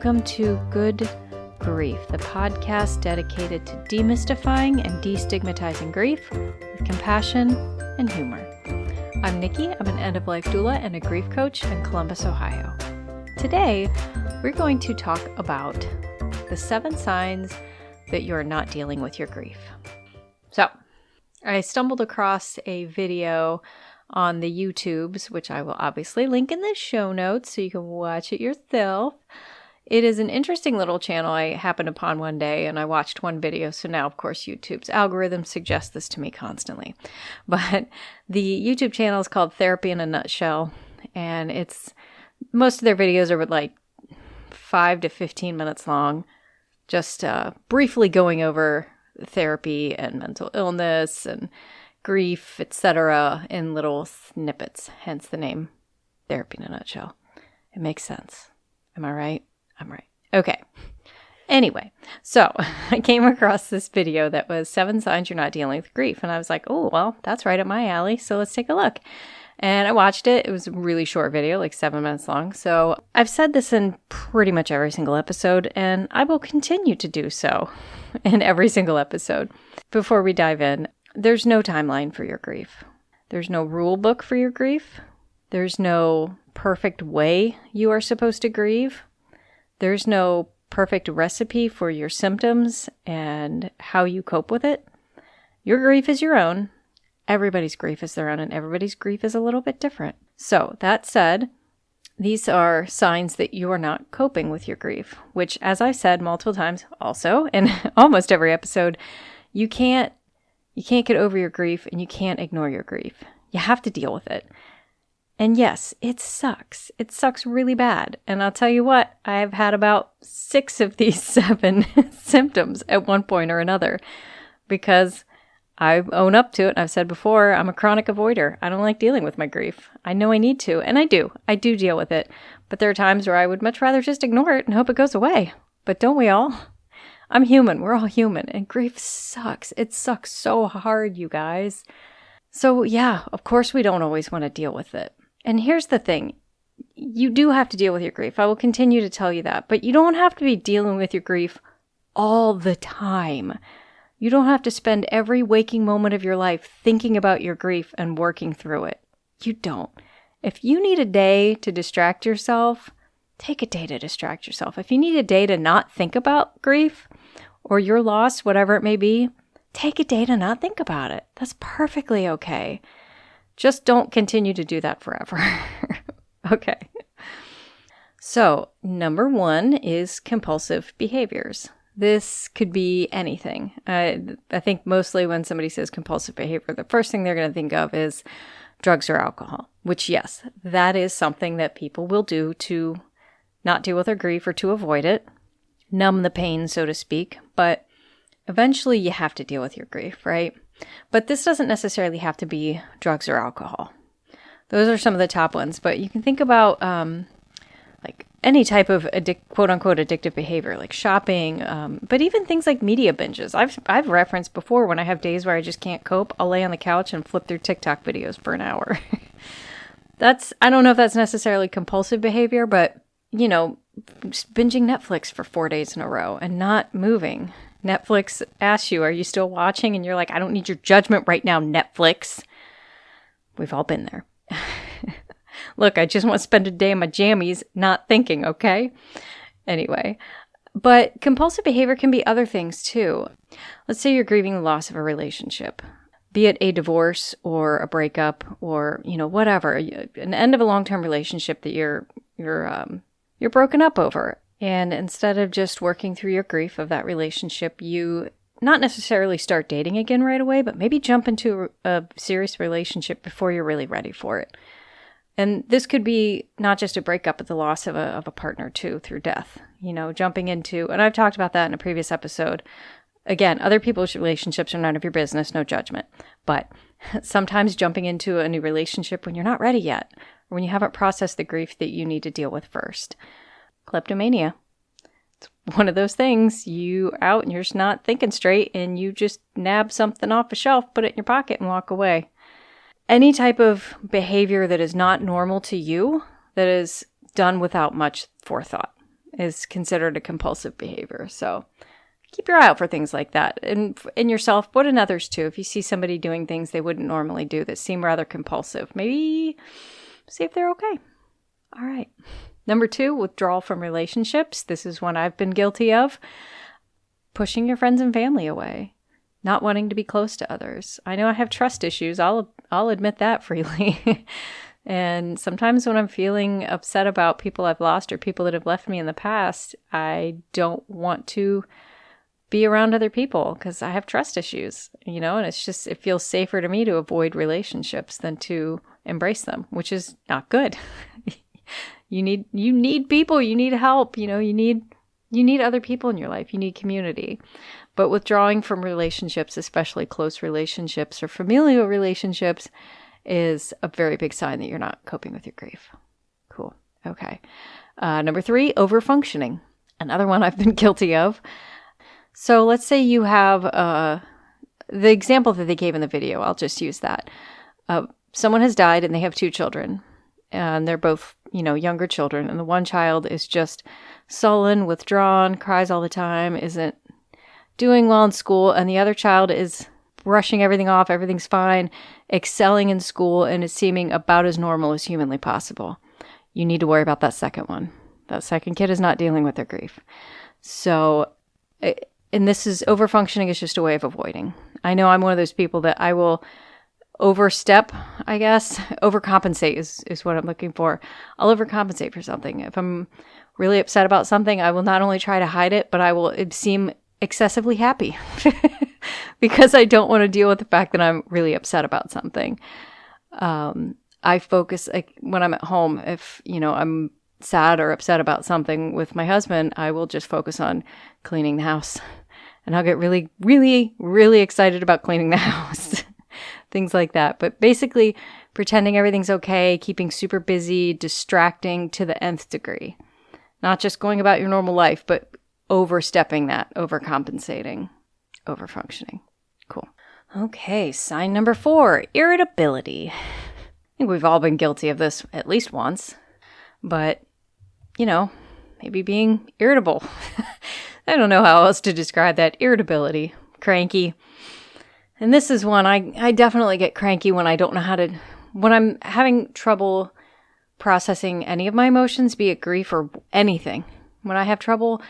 welcome to Good Grief, the podcast dedicated to demystifying and destigmatizing grief with compassion and humor. I'm Nikki. I'm an end-of-life doula and a grief coach in Columbus, Ohio. Today, we're going to talk about the 7 signs that you're not dealing with your grief. So, I stumbled across a video on the YouTubes, which I will obviously link in the show notes so you can watch it yourself. It is an interesting little channel I happened upon one day, and I watched one video, so now, of course, YouTube's algorithm suggests this to me constantly. But the YouTube channel is called Therapy in a Nutshell, and most of their videos are like 5 to 15 minutes long, just briefly going over therapy and mental illness and grief, etc. in little snippets, hence the name Therapy in a Nutshell. It makes sense. Am I right? I'm right. Okay. Anyway, so I came across this video that was 7 signs you're not dealing with grief. And I was like, oh, well, that's right up my alley. So let's take a look. And I watched it. It was a really short video, like 7 minutes long. So I've said this in pretty much every single episode, and I will continue to do so in every single episode. Before we dive in, there's no timeline for your grief. There's no rule book for your grief. There's no perfect way you are supposed to grieve. There's no perfect recipe for your symptoms and how you cope with it. Your grief is your own. Everybody's grief is their own, and everybody's grief is a little bit different. So that said, these are signs that you are not coping with your grief, which, as I said multiple times also in almost every episode, you can't get over your grief and you can't ignore your grief. You have to deal with it. And yes, it sucks. It sucks really bad. And I'll tell you what, I've had about 6 of these 7 symptoms at one point or another, because I own up to it. I've said before, I'm a chronic avoider. I don't like dealing with my grief. I know I need to, and I do. I do deal with it. But there are times where I would much rather just ignore it and hope it goes away. But don't we all? I'm human. We're all human. And grief sucks. It sucks so hard, you guys. So yeah, of course we don't always want to deal with it. And here's the thing. You do have to deal with your grief. I will continue to tell you that. But you don't have to be dealing with your grief all the time. You don't have to spend every waking moment of your life thinking about your grief and working through it. You don't. If you need a day to distract yourself, take a day to distract yourself. If you need a day to not think about grief or your loss, whatever it may be, take a day to not think about it. That's perfectly okay. Just don't continue to do that forever. Okay. So, number 1 is compulsive behaviors. This could be anything. I think mostly when somebody says compulsive behavior, the first thing they're going to think of is drugs or alcohol, which, yes, that is something that people will do to not deal with their grief or to avoid it, numb the pain, so to speak. But eventually you have to deal with your grief, right? But this doesn't necessarily have to be drugs or alcohol. Those are some of the top ones, but you can think about like any type of quote-unquote addictive behavior, like shopping, but even things like media binges. I've referenced before when I have days where I just can't cope, I'll lay on the couch and flip through TikTok videos for an hour. I don't know if that's necessarily compulsive behavior, but, just binging Netflix for 4 days in a row and not moving. Netflix asks you, are you still watching? And you're like, I don't need your judgment right now, Netflix. We've all been there. Look, I just want to spend a day in my jammies not thinking, okay? Anyway, but compulsive behavior can be other things too. Let's say you're grieving the loss of a relationship, be it a divorce or a breakup or, whatever, an end of a long-term relationship that you're broken up over. And instead of just working through your grief of that relationship, you not necessarily start dating again right away, but maybe jump into a serious relationship before you're really ready for it. And this could be not just a breakup, but the loss of a partner too, through death. Jumping into, and I've talked about that in a previous episode. Again, other people's relationships are none of your business, no judgment. But sometimes jumping into a new relationship when you're not ready yet, or when you haven't processed the grief that you need to deal with first. Kleptomania. It's one of those things. You're out and you're just not thinking straight, and you just nab something off a shelf, put it in your pocket, and walk away. Any type of behavior that is not normal to you, that is done without much forethought. is considered a compulsive behavior. So keep your eye out for things like that in yourself, but in others too. If you see somebody doing things they wouldn't normally do that seem rather compulsive, maybe see if they're okay. All right. Number 2, withdrawal from relationships. This is one I've been guilty of. Pushing your friends and family away. Not wanting to be close to others. I know I have trust issues. I'll admit that freely. And sometimes when I'm feeling upset about people I've lost or people that have left me in the past, I don't want to be around other people because I have trust issues, and it feels safer to me to avoid relationships than to embrace them, which is not good. You need people, you need help, you need other people in your life, you need community. But withdrawing from relationships, especially close relationships or familial relationships, is a very big sign that you're not coping with your grief. Cool. Okay. Number 3, overfunctioning. Another one I've been guilty of. So let's say you have the example that they gave in the video. I'll just use that. Someone has died and they have 2 children. And they're both, younger children. And the one child is just sullen, withdrawn, cries all the time, isn't doing well in school. And the other child is brushing everything off, everything's fine, excelling in school, and is seeming about as normal as humanly possible. You need to worry about that second one. That second kid is not dealing with their grief. So, and this is, overfunctioning is just a way of avoiding. I know I'm one of those people that I will overstep, I guess. Overcompensate is what I'm looking for. I'll overcompensate for something. If I'm really upset about something, I will not only try to hide it, but I will seem excessively happy because I don't want to deal with the fact that I'm really upset about something. I focus, when I'm at home, if, I'm sad or upset about something with my husband, I will just focus on cleaning the house. And I'll get really, really, really excited about cleaning the house. Things like that. But basically, pretending everything's okay, keeping super busy, distracting to the nth degree. Not just going about your normal life, but overstepping that, overcompensating, overfunctioning. Cool. Okay, sign number 4, irritability. I think we've all been guilty of this at least once. But, maybe being irritable. I don't know how else to describe that. Irritability, cranky. And this is one, I definitely get cranky when I don't know when I'm having trouble processing any of my emotions, be it grief or anything. When I have trouble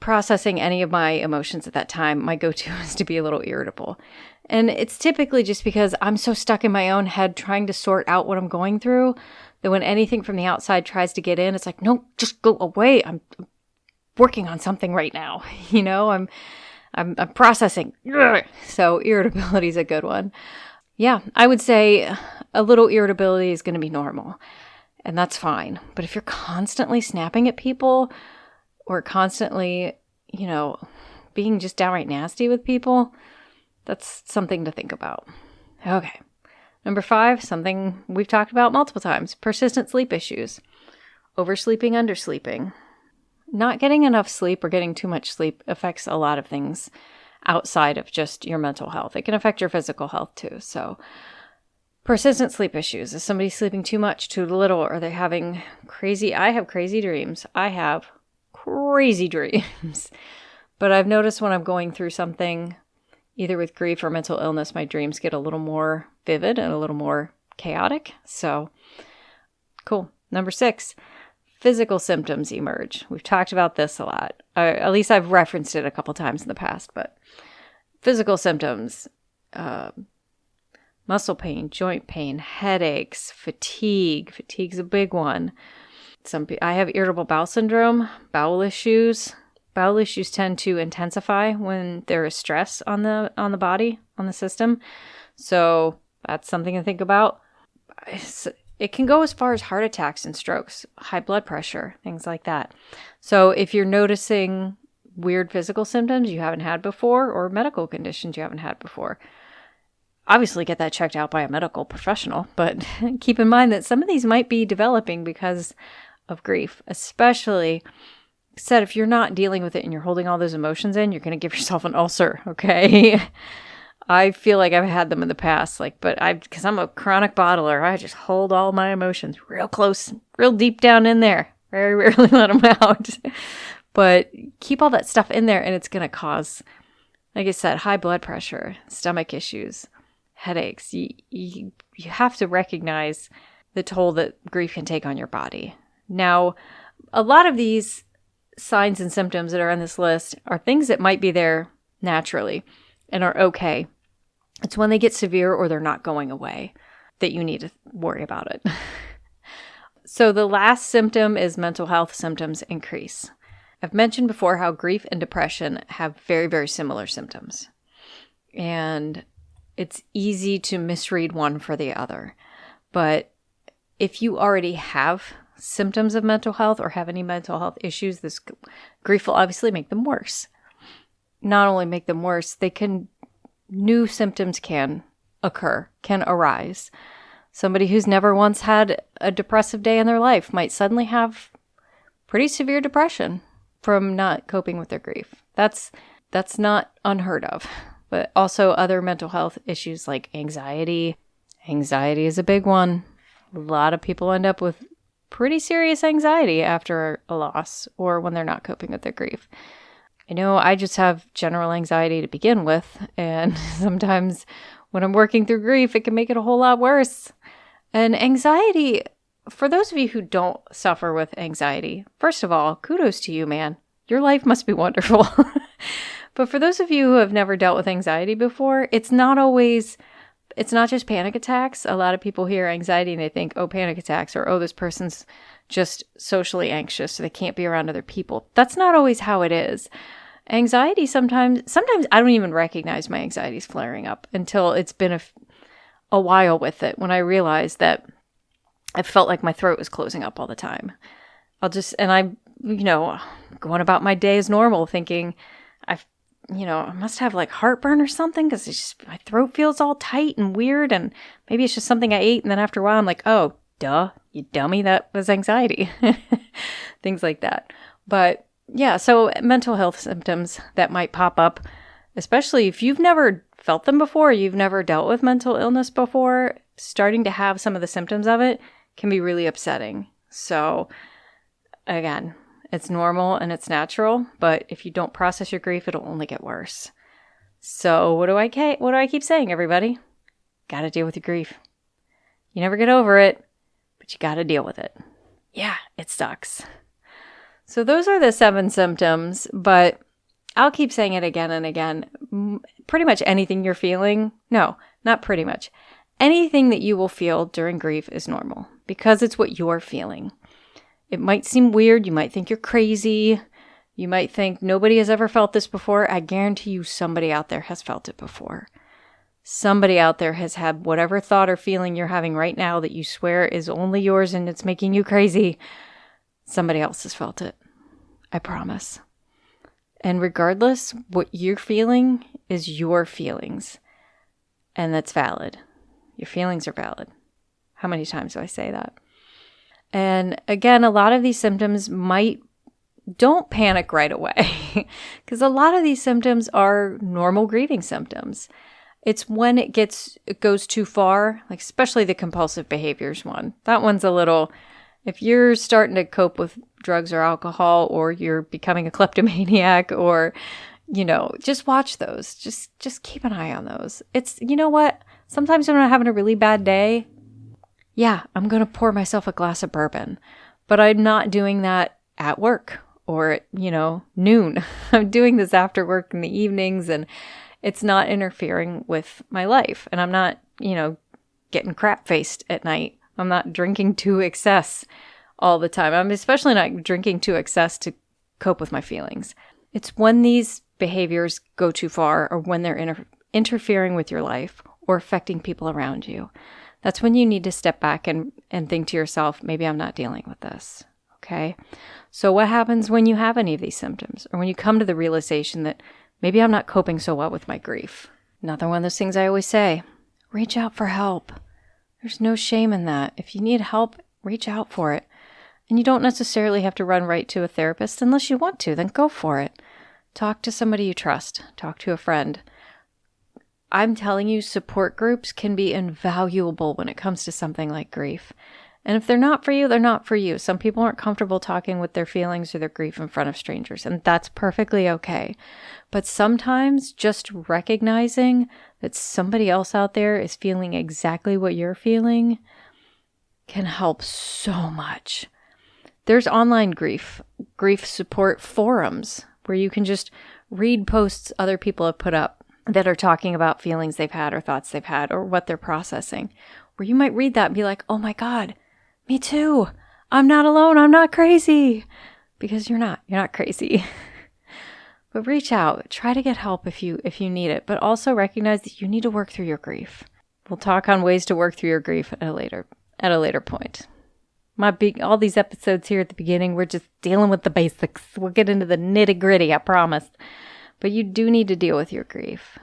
processing any of my emotions at that time, my go-to is to be a little irritable. And it's typically just because I'm so stuck in my own head trying to sort out what I'm going through that when anything from the outside tries to get in, it's like, no, just go away. I'm working on something right now. I'm processing. So irritability is a good one. Yeah, I would say a little irritability is going to be normal, and that's fine. But if you're constantly snapping at people or constantly, being just downright nasty with people, that's something to think about. Okay. Number 5, something we've talked about multiple times, persistent sleep issues. Oversleeping, undersleeping. Not getting enough sleep or getting too much sleep affects a lot of things outside of just your mental health. It can affect your physical health too. So persistent sleep issues. Is somebody sleeping too much, too little? Or are they having I have crazy dreams. I have crazy dreams. But I've noticed when I'm going through something, either with grief or mental illness, my dreams get a little more vivid and a little more chaotic. So cool. Number 6. Physical symptoms emerge. We've talked about this a lot. At least I've referenced it a couple times in the past, but physical symptoms, muscle pain, joint pain, headaches, fatigue. Fatigue's a big one. I have irritable bowel syndrome, bowel issues. Bowel issues tend to intensify when there is stress on the body, on the system. So that's something to think about. It can go as far as heart attacks and strokes, high blood pressure, things like that. So if you're noticing weird physical symptoms you haven't had before or medical conditions you haven't had before, obviously get that checked out by a medical professional. But keep in mind that some of these might be developing because of grief, especially if you're not dealing with it and you're holding all those emotions in, you're going to give yourself an ulcer, okay? I feel like I've had them in the past, because I'm a chronic bottler, I just hold all my emotions real close, real deep down in there. Very rarely let them out. But keep all that stuff in there and it's going to cause, like I said, high blood pressure, stomach issues, headaches. You have to recognize the toll that grief can take on your body. Now, a lot of these signs and symptoms that are on this list are things that might be there naturally and are okay. It's when they get severe or they're not going away that you need to worry about it. So the last symptom is mental health symptoms increase. I've mentioned before how grief and depression have very, very similar symptoms. And it's easy to misread one for the other. But if you already have symptoms of mental health or have any mental health issues, this grief will obviously make them worse. Not only make them worse, new symptoms can occur, can arise. Somebody who's never once had a depressive day in their life might suddenly have pretty severe depression from not coping with their grief. That's not unheard of. But also other mental health issues like anxiety. Anxiety is a big one. A lot of people end up with pretty serious anxiety after a loss or when they're not coping with their grief. I know I just have general anxiety to begin with, and sometimes when I'm working through grief, it can make it a whole lot worse. And anxiety, for those of you who don't suffer with anxiety, first of all, kudos to you, man. Your life must be wonderful. But for those of you who have never dealt with anxiety before, it's not just panic attacks. A lot of people hear anxiety and they think, oh, panic attacks, or oh, this person's just socially anxious, so they can't be around other people. That's not always how it is. Anxiety sometimes I don't even recognize my anxieties flaring up until it's been a while with it, when I realized that I felt like my throat was closing up all the time. I'm going about my day as normal, thinking I must have like heartburn or something, because my throat feels all tight and weird, and maybe it's just something I ate, and then after a while I'm like, oh, duh, you dummy, that was anxiety. Things like that. But yeah, so mental health symptoms that might pop up, especially if you've never felt them before, you've never dealt with mental illness before, starting to have some of the symptoms of it can be really upsetting. So again, it's normal and it's natural, but if you don't process your grief, it'll only get worse. So what do I keep saying, everybody? Got to deal with your grief. You never get over it, but you got to deal with it. Yeah, it sucks. So those are the 7 symptoms, but I'll keep saying it again and again. Pretty much anything you're feeling, no, not pretty much. Anything that you will feel during grief is normal because it's what you're feeling. It might seem weird. You might think you're crazy. You might think nobody has ever felt this before. I guarantee you somebody out there has felt it before. Somebody out there has had whatever thought or feeling you're having right now that you swear is only yours and it's making you crazy. Somebody else has felt it. I promise. And regardless, what you're feeling is your feelings. And that's valid. Your feelings are valid. How many times do I say that? And again, a lot of these symptoms don't panic right away, because a lot of these symptoms are normal grieving symptoms. It's when it goes too far, like especially the compulsive behaviors one. That one's a little, if you're starting to cope with drugs or alcohol, or you're becoming a kleptomaniac, or, just watch those. Just keep an eye on those. It's, you know what? Sometimes when I'm having a really bad day, yeah, I'm going to pour myself a glass of bourbon, but I'm not doing that at work or at, noon. I'm doing this after work in the evenings, and it's not interfering with my life. And I'm not, getting crap-faced at night. I'm not drinking to excess all the time. I'm especially not drinking to excess to cope with my feelings. It's when these behaviors go too far, or when they're interfering with your life or affecting people around you. That's when you need to step back and think to yourself, maybe I'm not dealing with this. Okay? So what happens when you have any of these symptoms, or when you come to the realization that maybe I'm not coping so well with my grief? Another one of those things I always say, reach out for help. There's no shame in that. If you need help, reach out for it. And you don't necessarily have to run right to a therapist unless you want to, then go for it. Talk to somebody you trust. Talk to a friend. I'm telling you, support groups can be invaluable when it comes to something like grief. And if they're not for you, they're not for you. Some people aren't comfortable talking with their feelings or their grief in front of strangers, and that's perfectly okay. But sometimes just recognizing that somebody else out there is feeling exactly what you're feeling can help so much. There's online grief support forums where you can just read posts other people have put up that are talking about feelings they've had or thoughts they've had or what they're processing. Where you might read that and be like, oh my God, me too. I'm not alone. I'm not crazy. Because you're not crazy. But reach out. Try to get help if you need it. But also recognize that you need to work through your grief. We'll talk on ways to work through your grief at a later point. All these episodes here at the beginning, we're just dealing with the basics. We'll get into the nitty-gritty, I promise. But you do need to deal with your grief.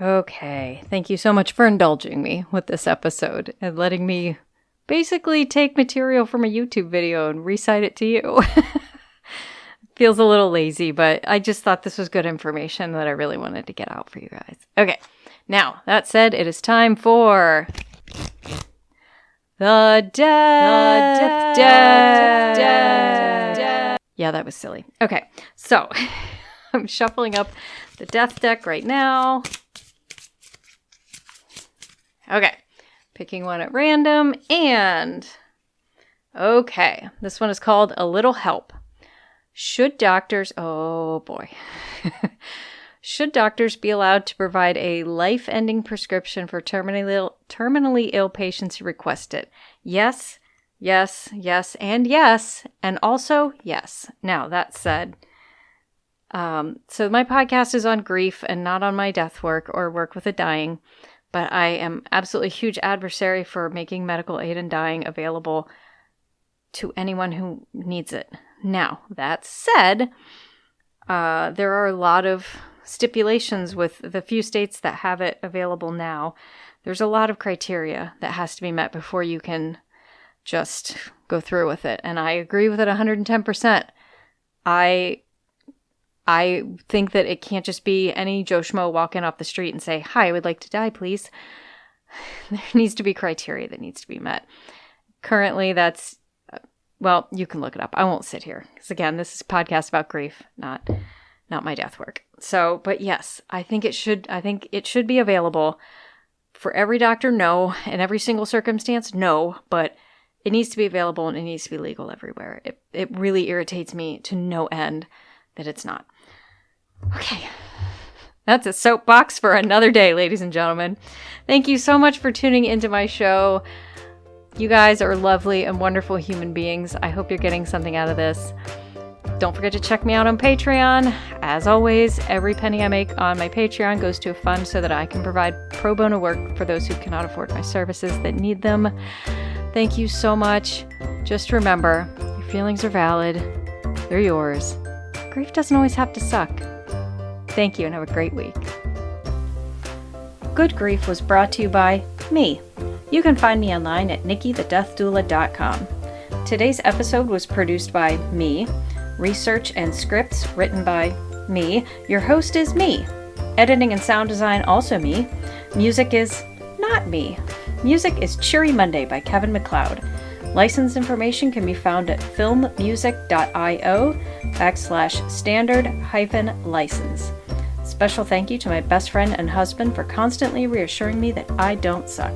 Okay, thank you so much for indulging me with this episode and letting me basically take material from a YouTube video and recite it to you. Feels a little lazy, but I just thought this was good information that I really wanted to get out for you guys. Okay, now, that said, it is time for the death deck. Yeah, that was silly. Okay, so I'm shuffling up the death deck right now. Okay, picking one at random, and okay, this one is called A Little Help. Should doctors be allowed to provide a life-ending prescription for terminally ill patients who request it? Yes, yes, yes, and also yes. Now, that said, so my podcast is on grief and not on my death work or work with the dying, but I am absolutely a huge adversary for making medical aid in dying available to anyone who needs it. Now, that said, there are a lot of stipulations with the few states that have it available now. There's a lot of criteria that has to be met before you can just go through with it. And I agree with it 110%. I think that it can't just be any Joe Schmo walking off the street and say, hi, I would like to die, please. There needs to be criteria that needs to be met. Currently, that's, well, you can look it up. I won't sit here. Because again, this is a podcast about grief, not my death work. So, but yes, I think it should be available for every doctor, no. In every single circumstance, no. But it needs to be available and it needs to be legal everywhere. It really irritates me to no end that it's not. Okay. That's a soapbox for another day, ladies and gentlemen. Thank you so much for tuning into my show. You guys are lovely and wonderful human beings. I hope you're getting something out of this. Don't forget to check me out on Patreon. As always, every penny I make on my Patreon goes to a fund so that I can provide pro bono work for those who cannot afford my services that need them. Thank you so much. Just remember, your feelings are valid. They're yours. Grief doesn't always have to suck. Thank you and have a great week. Good Grief was brought to you by me. You can find me online at nikkithedeathdoula.com. Today's episode was produced by me. Research and scripts written by me. Your host is me. Editing and sound design also me. Music is not me. Music is Cheery Monday by Kevin MacLeod. License information can be found at filmmusic.io/standard-license. Special thank you to my best friend and husband for constantly reassuring me that I don't suck.